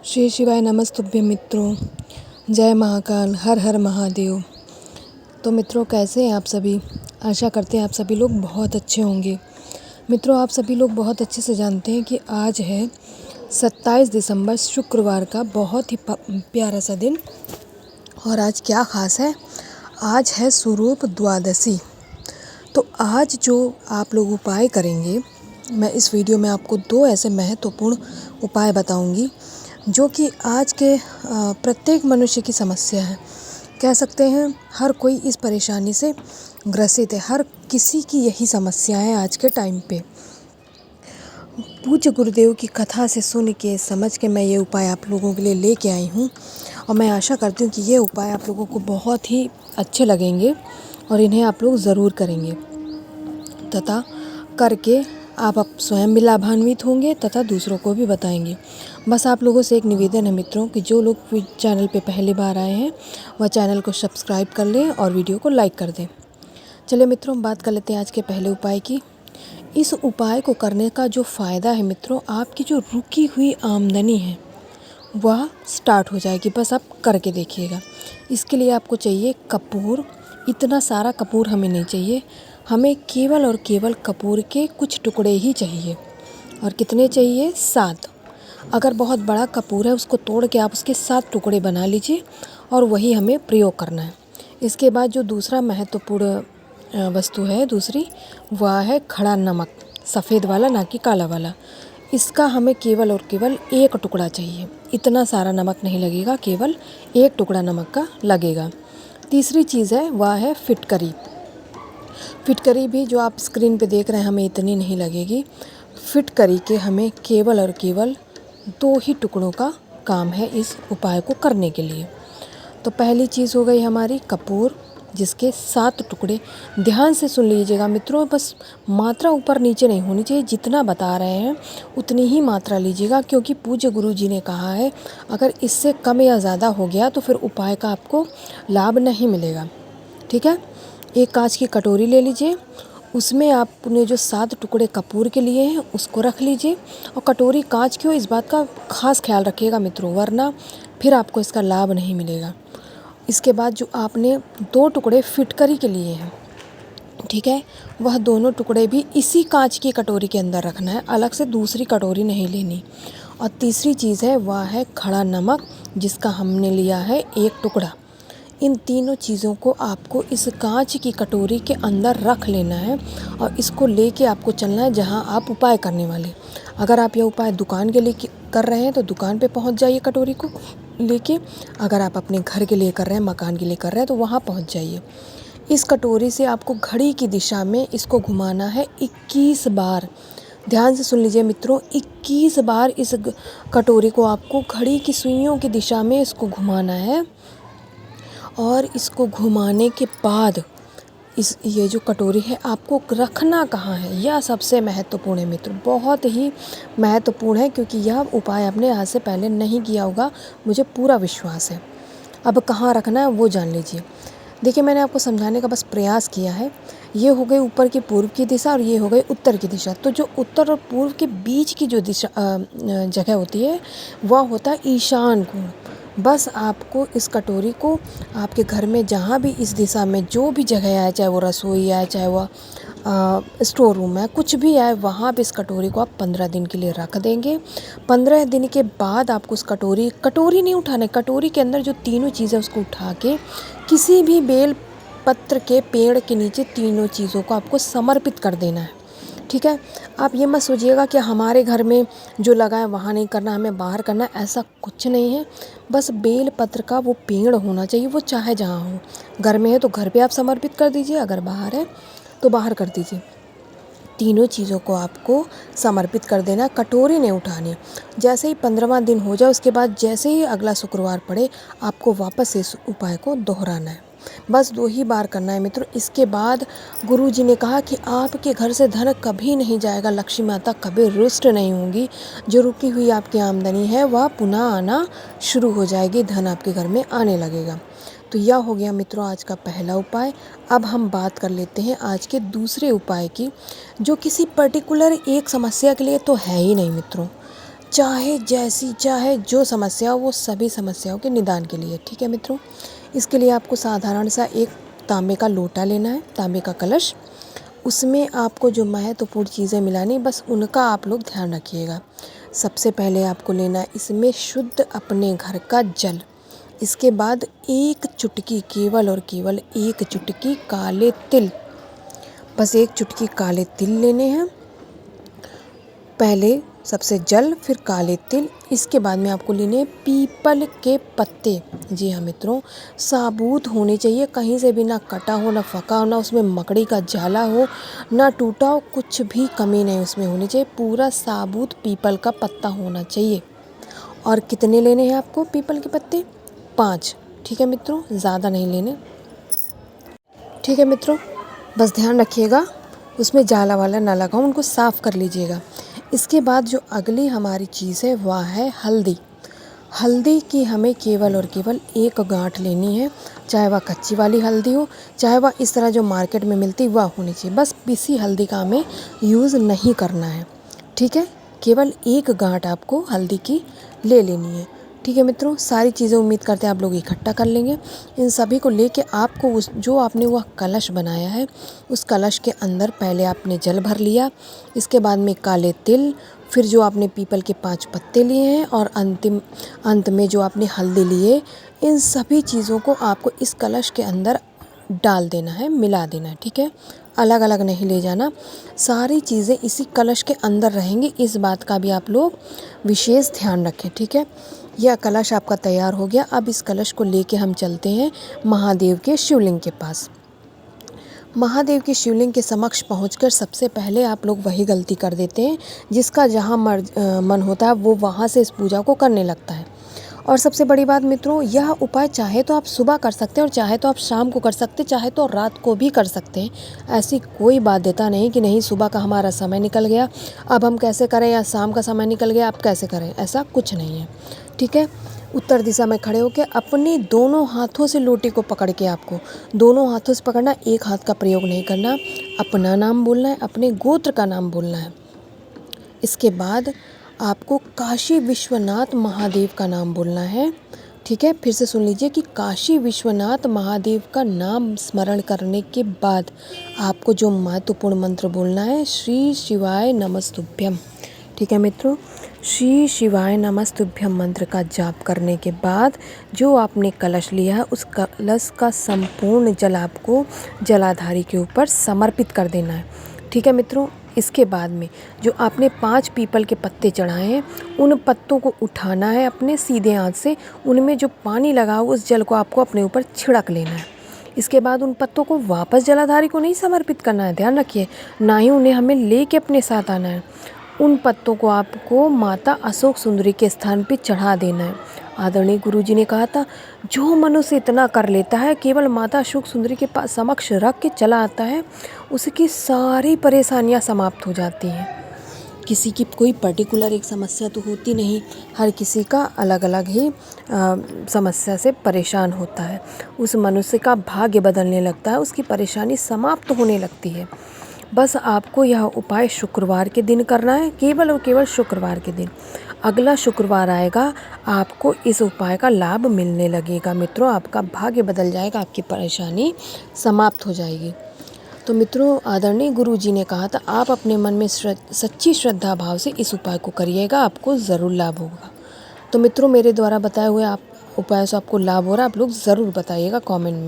श्री शिवाय नमस्तुभ्यं मित्रों। जय महाकाल, हर हर महादेव। तो मित्रों, कैसे हैं आप सभी? आशा करते हैं आप सभी लोग बहुत अच्छे होंगे। मित्रों, आप सभी लोग बहुत अच्छे से जानते हैं कि आज है 27 दिसंबर शुक्रवार का बहुत ही प्यारा सा दिन। और आज क्या ख़ास है? आज है स्वरूप द्वादशी। तो आज जो आप लोग उपाय करेंगे, मैं इस वीडियो में आपको 2 ऐसे महत्वपूर्ण उपाय बताऊंगी जो कि आज के प्रत्येक मनुष्य की समस्या है। कह सकते हैं हर कोई इस परेशानी से ग्रसित है, हर किसी की यही समस्या है आज के टाइम पे। पूज्य गुरुदेव की कथा से सुन के समझ के मैं ये उपाय आप लोगों के लिए लेके आई हूँ और मैं आशा करती हूँ कि ये उपाय आप लोगों को बहुत ही अच्छे लगेंगे और इन्हें आप लोग ज़रूर करेंगे तथा करके आप स्वयं भी लाभान्वित होंगे तथा दूसरों को भी बताएंगे। बस आप लोगों से एक निवेदन है मित्रों कि जो लोग चैनल पे पहली बार आए हैं वह चैनल को सब्सक्राइब कर लें और वीडियो को लाइक कर दें। चलिए मित्रों, बात कर लेते हैं आज के पहले उपाय की। इस उपाय को करने का जो फ़ायदा है मित्रों, आपकी जो रुकी हुई आमदनी है वह स्टार्ट हो जाएगी। बस आप करके देखिएगा। इसके लिए आपको चाहिए कपूर। इतना सारा कपूर हमें नहीं चाहिए, हमें केवल और केवल कपूर के कुछ टुकड़े ही चाहिए। और कितने चाहिए? 7। अगर बहुत बड़ा कपूर है उसको तोड़ के आप उसके 7 टुकड़े बना लीजिए और वही हमें प्रयोग करना है। इसके बाद जो दूसरा महत्वपूर्ण वस्तु है दूसरी, वह है खड़ा नमक, सफ़ेद वाला ना कि काला वाला। इसका हमें केवल और केवल 1 टुकड़ा चाहिए। इतना सारा नमक नहीं लगेगा, केवल 1 टुकड़ा नमक का लगेगा। तीसरी चीज़ है वह है फिटकरी। फिटकरी भी जो आप स्क्रीन पे देख रहे हैं हमें इतनी नहीं लगेगी। फिटकरी के हमें केवल और केवल 2 ही टुकड़ों का काम है इस उपाय को करने के लिए। तो पहली चीज़ हो गई हमारी कपूर, जिसके 7 टुकड़े। ध्यान से सुन लीजिएगा मित्रों, बस मात्रा ऊपर नीचे नहीं होनी चाहिए। जितना बता रहे हैं उतनी ही मात्रा लीजिएगा, क्योंकि पूज्य गुरु जी ने कहा है अगर इससे कम या ज़्यादा हो गया तो फिर उपाय का आपको लाभ नहीं मिलेगा। ठीक है? एक कांच की कटोरी ले लीजिए, उसमें आपने जो 7 टुकड़े कपूर के लिए हैं उसको रख लीजिए। और कटोरी कांच की हो, इस बात का खास ख्याल रखिएगा मित्रों, वरना फिर आपको इसका लाभ नहीं मिलेगा। इसके बाद जो आपने 2 टुकड़े फिटकरी के लिए हैं, ठीक है, वह दोनों टुकड़े भी इसी कांच की कटोरी के अंदर रखना है, अलग से दूसरी कटोरी नहीं लेनी। और तीसरी चीज़ है वह है खड़ा नमक, जिसका हमने लिया है 1 टुकड़ा। इन तीनों चीज़ों को आपको इस कांच की कटोरी के अंदर रख लेना है और इसको लेके आपको चलना है जहां आप उपाय करने वाले। अगर आप यह उपाय दुकान के लिए कर रहे हैं तो दुकान पे पहुंच जाइए कटोरी को लेके। अगर आप अपने घर के लिए कर रहे हैं, मकान के लिए कर रहे हैं, तो वहां पहुंच जाइए। इस कटोरी से आपको घड़ी की दिशा में इसको घुमाना है 21 बार। ध्यान से सुन लीजिए मित्रों, 21 बार इस कटोरी को आपको घड़ी की सुइयों की दिशा में इसको घुमाना है। और इसको घुमाने के बाद ये जो कटोरी है आपको रखना कहाँ है, यह सबसे महत्वपूर्ण है मित्रों, बहुत ही महत्वपूर्ण है, क्योंकि यह उपाय आपने आज से पहले नहीं किया होगा, मुझे पूरा विश्वास है। अब कहाँ रखना है वो जान लीजिए। देखिए, मैंने आपको समझाने का बस प्रयास किया है। ये हो गई ऊपर की पूर्व की दिशा और ये हो गई उत्तर की दिशा। तो जो उत्तर और पूर्व के बीच की जो दिशा जगह होती है वह होता है ईशान कोण। बस आपको इस कटोरी को आपके घर में जहाँ भी इस दिशा में जो भी जगह है, चाहे वो रसोई है, चाहे वो स्टोर रूम है, कुछ भी है, वहाँ पे इस कटोरी को आप 15 दिन के लिए रख देंगे। 15 दिन के बाद आपको उस कटोरी नहीं उठाने, कटोरी के अंदर जो तीनों चीज़ें उसको उठा के किसी भी बेल पत्र के पेड़ के नीचे तीनों चीज़ों को आपको समर्पित कर देना है। ठीक है? आप ये मत सोचिएगा कि हमारे घर में जो लगा है वहाँ नहीं करना, हमें बाहर करना है, ऐसा कुछ नहीं है। बस बेल पत्र का वो पेड़ होना चाहिए, वो चाहे जहाँ हो। घर में है तो घर पे आप समर्पित कर दीजिए, अगर बाहर है तो बाहर कर दीजिए। तीनों चीज़ों को आपको समर्पित कर देना, कटोरी नहीं उठानी। जैसे ही 15वां दिन हो जाए उसके बाद जैसे ही अगला शुक्रवार पड़े आपको वापस इस उपाय को दोहराना है। बस 2 ही बार करना है मित्रों। इसके बाद गुरुजी ने कहा कि आपके घर से धन कभी नहीं जाएगा, लक्ष्मी माता कभी रुष्ट नहीं होंगी। जो रुकी हुई आपकी आमदनी है वह पुनः आना शुरू हो जाएगी, धन आपके घर में आने लगेगा। तो यह हो गया मित्रों आज का पहला उपाय। अब हम बात कर लेते हैं आज के दूसरे उपाय की, जो किसी पर्टिकुलर एक समस्या के लिए तो है ही नहीं मित्रों। चाहे जैसी चाहे जो समस्या हो वो सभी समस्याओं के निदान के लिए। ठीक है मित्रों, इसके लिए आपको साधारण सा एक तांबे का लोटा लेना है, तांबे का कलश। उसमें आपको जो महत्वपूर्ण चीज़ें मिलानी, बस उनका आप लोग ध्यान रखिएगा। सबसे पहले आपको लेना है इसमें शुद्ध अपने घर का जल। इसके बाद एक चुटकी, केवल और केवल एक चुटकी काले तिल, बस एक चुटकी काले तिल लेने हैं। पहले सबसे जल, फिर काले तिल। इसके बाद में आपको लेने हैं पीपल के पत्ते। जी हाँ मित्रों, साबुत होने चाहिए, कहीं से भी ना कटा हो, ना फका हो, ना उसमें मकड़ी का जाला हो, ना टूटा हो, कुछ भी कमी नहीं उसमें होनी चाहिए। पूरा साबुत पीपल का पत्ता होना चाहिए। और कितने लेने हैं आपको पीपल के पत्ते? 5। ठीक है मित्रों, ज़्यादा नहीं लेने। ठीक है मित्रों, बस ध्यान रखिएगा उसमें जाला वाला ना लगा हो, उनको साफ़ कर लीजिएगा। इसके बाद जो अगली हमारी चीज़ है वह है हल्दी। हल्दी की हमें केवल और केवल एक गांठ लेनी है, चाहे वह कच्ची वाली हल्दी हो, चाहे वह इस तरह जो मार्केट में मिलती वह होनी चाहिए। बस पिसी हल्दी का हमें यूज़ नहीं करना है। ठीक है, केवल एक गांठ आपको हल्दी की ले लेनी है। ठीक है मित्रों, सारी चीज़ें उम्मीद करते हैं आप लोग इकट्ठा कर लेंगे। इन सभी को लेके आपको उस जो आपने वह कलश बनाया है उस कलश के अंदर पहले आपने जल भर लिया। इसके बाद में काले तिल, फिर जो आपने पीपल के 5 पत्ते लिए हैं और अंत में जो आपने हल्दी लिए, इन सभी चीज़ों को आपको इस कलश के अंदर डाल देना है, मिला देना है। ठीक है, अलग अलग नहीं ले जाना, सारी चीज़ें इसी कलश के अंदर रहेंगी, इस बात का भी आप लोग विशेष ध्यान रखें। ठीक है, यह कलश आपका तैयार हो गया। अब इस कलश को लेके हम चलते हैं महादेव के शिवलिंग के पास। महादेव के शिवलिंग के समक्ष पहुंचकर सबसे पहले आप लोग वही गलती कर देते हैं, जिसका जहां मन होता है वो वहां से इस पूजा को करने लगता है। और सबसे बड़ी बात मित्रों, यह उपाय चाहे तो आप सुबह कर सकते हैं और चाहे तो आप शाम को कर सकते हैं, चाहे तो रात को भी कर सकते हैं। ऐसी कोई बाध्यता नहीं कि नहीं सुबह का हमारा समय निकल गया अब हम कैसे करें, या शाम का समय निकल गया अब कैसे करें, ऐसा कुछ नहीं है। ठीक है, उत्तर दिशा में खड़े होकर अपने दोनों हाथों से लोटे को पकड़ के आपको दोनों हाथों से पकड़ना, एक हाथ का प्रयोग नहीं करना। अपना नाम बोलना है, अपने गोत्र का नाम बोलना है। इसके बाद आपको काशी विश्वनाथ महादेव का नाम बोलना है। ठीक है, फिर से सुन लीजिए कि काशी विश्वनाथ महादेव का नाम स्मरण करने के बाद आपको जो महत्वपूर्ण मंत्र बोलना है, श्री शिवाय नमस्तुभ्यम। ठीक है मित्रों, श्री शिवाय नमस्तुभ्यम मंत्र का जाप करने के बाद जो आपने कलश लिया है उस कलश का संपूर्ण जल आपको जलाधारी के ऊपर समर्पित कर देना है। ठीक है मित्रों, इसके बाद में जो आपने 5 पीपल के पत्ते चढ़ाए हैं उन पत्तों को उठाना है अपने सीधे हाथ से, उनमें जो पानी लगा हो उस जल को आपको अपने ऊपर छिड़क लेना है। इसके बाद उन पत्तों को वापस जलाधारी को नहीं समर्पित करना है, ध्यान रखिए, ना ही उन्हें हमें लेके अपने साथ आना है। उन पत्तों को आपको माता अशोक सुंदरी के स्थान पे चढ़ा देना है। आदरणीय गुरुजी ने कहा था, जो मनुष्य इतना कर लेता है, केवल माता अशोक सुंदरी के पास समक्ष रख के चला आता है, उसकी सारी परेशानियां समाप्त हो जाती हैं। किसी की कोई पर्टिकुलर एक समस्या तो होती नहीं, हर किसी का अलग अलग ही समस्या से परेशान होता है। उस मनुष्य का भाग्य बदलने लगता है, उसकी परेशानी समाप्त होने लगती है। बस आपको यह उपाय शुक्रवार के दिन करना है, केवल और केवल शुक्रवार के दिन। अगला शुक्रवार आएगा, आपको इस उपाय का लाभ मिलने लगेगा मित्रों, आपका भाग्य बदल जाएगा, आपकी परेशानी समाप्त हो जाएगी। तो मित्रों, आदरणीय गुरुजी ने कहा था आप अपने मन में सच्ची श्रद्धा भाव से इस उपाय को करिएगा, आपको ज़रूर लाभ होगा। तो मित्रों, मेरे द्वारा बताए हुए आप उपायों से आपको लाभ हो रहा है, आप लोग ज़रूर बताइएगा कमेंट में।